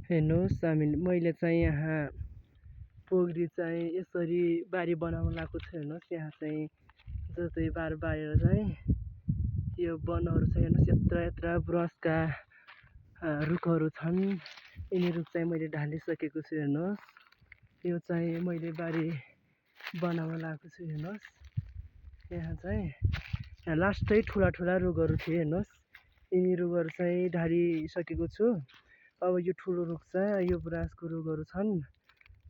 हेर्नुहोस् मैले चाहिँ यहाँ पोगरी चाहिँ यसरी बारी बनाउन लगाएको छु। हेर्नुहोस् यहाँ चाहिँ जतै बार बारेर चाहिँ यो वनहरू छ। हेर्नुहोस् यत्र यत्र ब्रसका रुखहरू छन्। यिनी रुख चाहिँ मैले ढालिसकेको छु। हेर्नुहोस् यो चाहिँ मैले बारी बनाउन लगाएको छु। हेर्नुहोस् यहाँ चाहिँ यहाँ लास्टै ठुला ठुला रुखहरू थिए। हेर्नुहोस् यिनी रुखहरू चाहिँ ढालिसकेको छु। अब यो ठुलो रुख छ, यो ब्रासको रुखहरू छन्।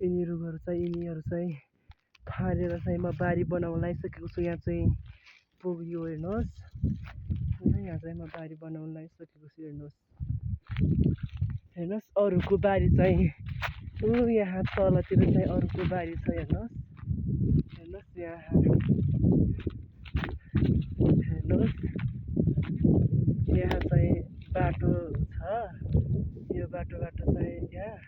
यिनीहरू चाहिँ फालेर चाहिँ म बारी बनाउन लागिसकेको छु। यहाँ चाहिँ पुग्यो हेर्नुहोस् यहाँ चाहिँ म बारी बनाउन लागिसकेको छु। हेर्नुहोस् अरूको बारी चाहिँ यहाँ तलतिर चाहिँ अरूको बारी छ। हेर्नुहोस् यहाँ हेर्नुहोस् यहाँ चाहिँ बाटो छ। यो बाटोबाट चाहिँ यहाँ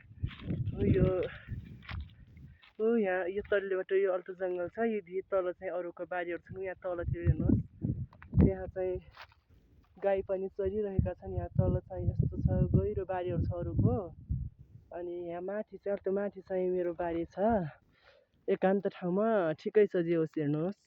यहाँ यो तल्लोबाट यो अल्टो जङ्गल छ। यो तल चाहिँ अरूको बारीहरू छन्। यहाँ तलतिर हेर्नुहोस् यहाँ चाहिँ गाई पनि चरिरहेका छन्। यहाँ तल चाहिँ यस्तो छ, गहिरो बारीहरू छ अरूको। अनि यहाँ माथि चाहिँ माथि चाहिँ मेरो बारी छ। एकान्त ठाउँमा ठिकै छ जे होस्। हेर्नुहोस्